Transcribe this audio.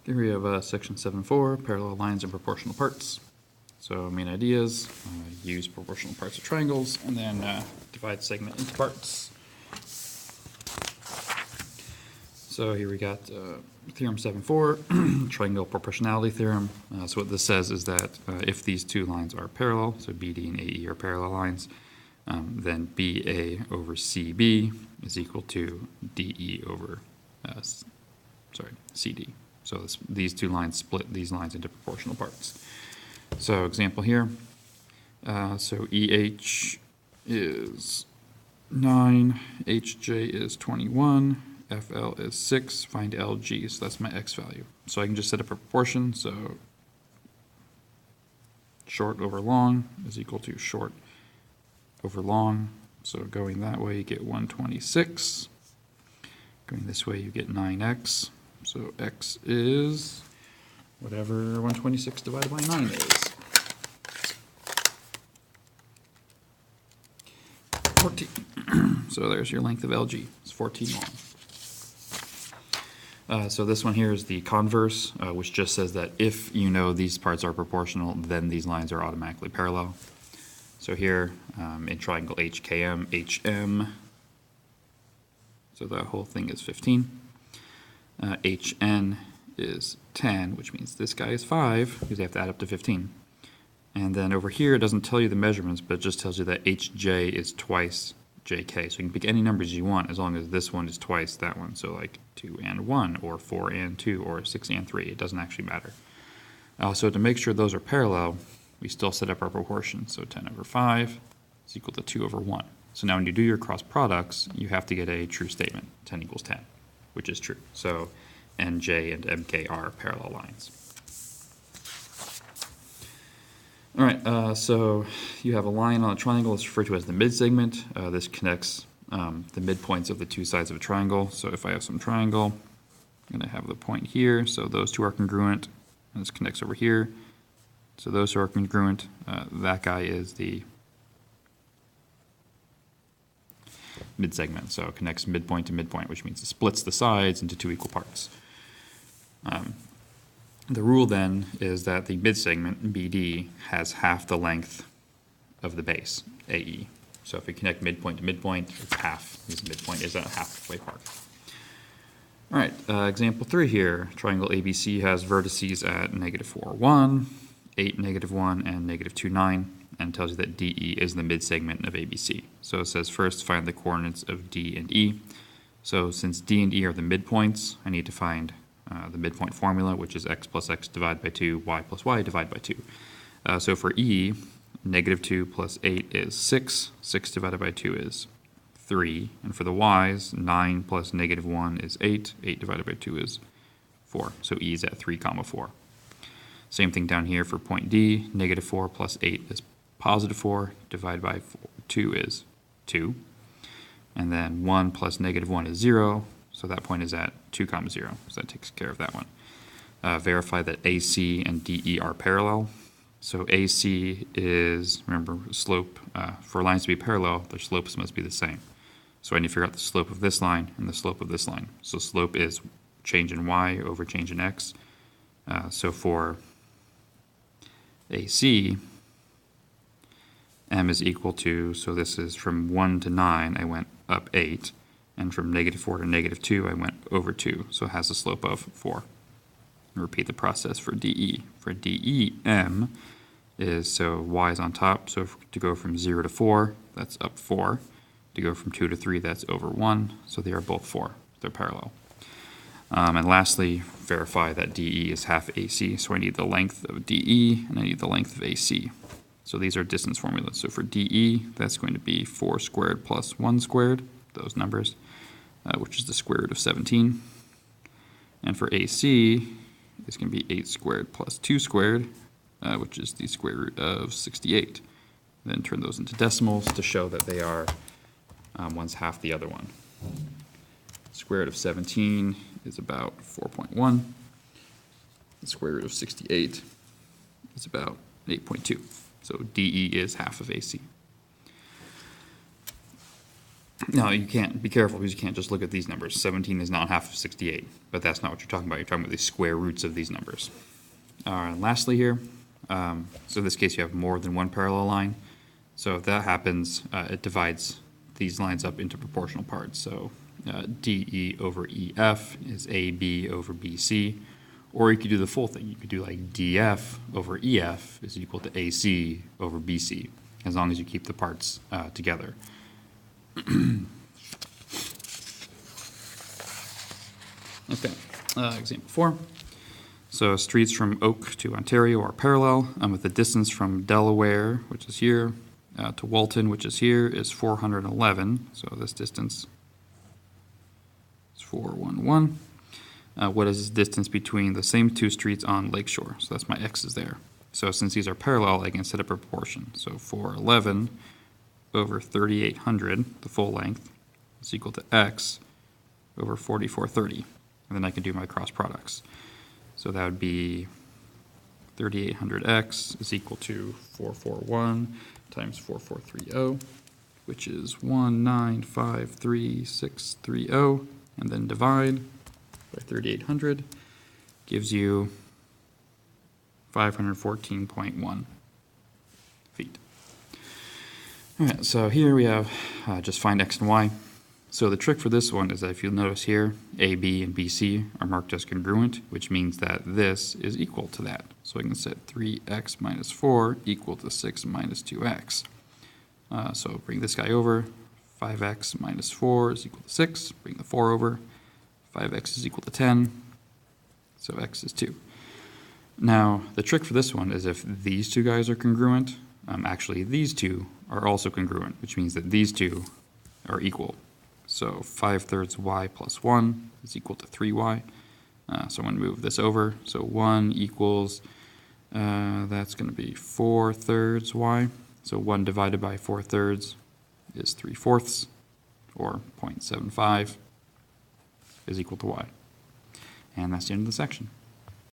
Theory of section 7.4, parallel lines and proportional parts. So main ideas, use proportional parts of triangles, and then divide segment into parts. So here we got theorem 7.4, triangle proportionality theorem. So what this says is that if these two lines are parallel, so BD and AE are parallel lines, then BA over CB is equal to DE over CD. So these two lines split these lines into proportional parts. So example here, so EH is 9, HJ is 21, FL is 6, find LG, so that's my X value. So I can just set up a proportion, so short over long is equal to short over long. So going that way you get 126, going this way you get 9x. So x is whatever 126 divided by 9 is. 14. So there's your length of LG. It's 14 long. So this one here is the converse, which just says that if you know these parts are proportional, then these lines are automatically parallel. So here in triangle HKM, HM, so that whole thing is 15. HN is 10, which means this guy is 5, because they have to add up to 15. And then over here, it doesn't tell you the measurements, but it just tells you that HJ is twice JK. So you can pick any numbers you want as long as this one is twice that one. So like 2 and 1, or 4 and 2, or 6 and 3. It doesn't actually matter. So to make sure those are parallel, we still set up our proportion. So 10 over 5 is equal to 2 over 1. So now when you do your cross products, you have to get a true statement, 10 equals 10. Which is true. So NJ and MK are parallel lines. All right, so you have a line on a triangle that's referred to as the midsegment. This connects the midpoints of the two sides of a triangle. So if I have some triangle, I'm going to have the point here. So those two are congruent. And this connects over here. So those two are congruent. That guy is the midsegment, so it connects midpoint to midpoint, which means it splits the sides into two equal parts. The rule then is that the midsegment, BD, has half the length of the base, AE. So if we connect midpoint to midpoint, it's half. This midpoint is a halfway part. All right, example 3 here. Triangle ABC has vertices at -4, 1, 8, -1, and -2, 9. And tells you that DE is the midsegment of ABC. So it says first find the coordinates of D and E. So since D and E are the midpoints, I need to find the midpoint formula, which is x plus x divided by 2, y plus y divided by 2. So for E, -2 plus 8 is 6. 6 divided by 2 is 3. And for the y's, 9 plus -1 is 8. 8 divided by 2 is 4. So E is at 3, 4. Same thing down here for point D. -4 plus 8 is +4 divided by 2 is 2. And then 1 plus -1 is 0. So that point is at 2, 0. So that takes care of that one. Verify that AC and DE are parallel. So AC is, remember, slope. For lines to be parallel, their slopes must be the same. So I need to figure out the slope of this line and the slope of this line. So slope is change in y over change in x. So for AC, M is equal to, so this is from 1 to 9, I went up 8, and from -4 to -2, I went over 2, so it has a slope of 4. And repeat the process for DE. For DE, M is, so y is on top, so to go from 0 to 4, that's up 4. To go from 2 to 3, that's over 1, so they are both 4. They're parallel. And lastly, verify that DE is half AC, so I need the length of DE, and I need the length of AC. So these are distance formulas. So for DE, that's going to be 4 squared plus 1 squared, those numbers, which is the square root of 17. And for AC, it's going to be 8 squared plus 2 squared, which is the square root of 68. Then turn those into decimals to show that they are, one's half the other one. Square root of 17 is about 4.1. The square root of 68 is about 8.2. So DE is half of AC. No, you can't. Be careful because you can't just look at these numbers. 17 is not half of 68, but that's not what you're talking about. You're talking about the square roots of these numbers. And lastly here, so in this case you have more than one parallel line. So if that happens, it divides these lines up into proportional parts. So DE over EF is AB over BC. Or you could do the full thing. You could do like DF over EF is equal to AC over BC, as long as you keep the parts together. Okay, example 4. So streets from Oak to Ontario are parallel, with the distance from Delaware, which is here, to Walton, which is here, is 411. So this distance is 411. What is the distance between the same two streets on Lakeshore? So that's my x's there. So since these are parallel, I can set up a proportion. So 411 over 3800, the full length, is equal to x over 4430. And then I can do my cross products. So that would be 3800x is equal to 441 times 4430, which is 1953630, and then divide by 3800 gives you 514.1 feet. All right, so here we have just find x and y. So the trick for this one is that if you'll notice here, A, B, and BC are marked as congruent, which means that this is equal to that. So I can set 3x minus 4 equal to 6 minus 2x. So bring this guy over, 5x minus 4 is equal to 6. Bring the 4 over, 5x is equal to 10, so x is 2. Now, the trick for this one is if these two guys are congruent, actually these two are also congruent, which means that these two are equal. So 5/3 y plus 1 is equal to 3y. So I'm going to move this over. So 1 equals, that's going to be 4/3 y. So 1 divided by 4/3 is 3/4, or 0.75 is equal to y. And that's the end of the section.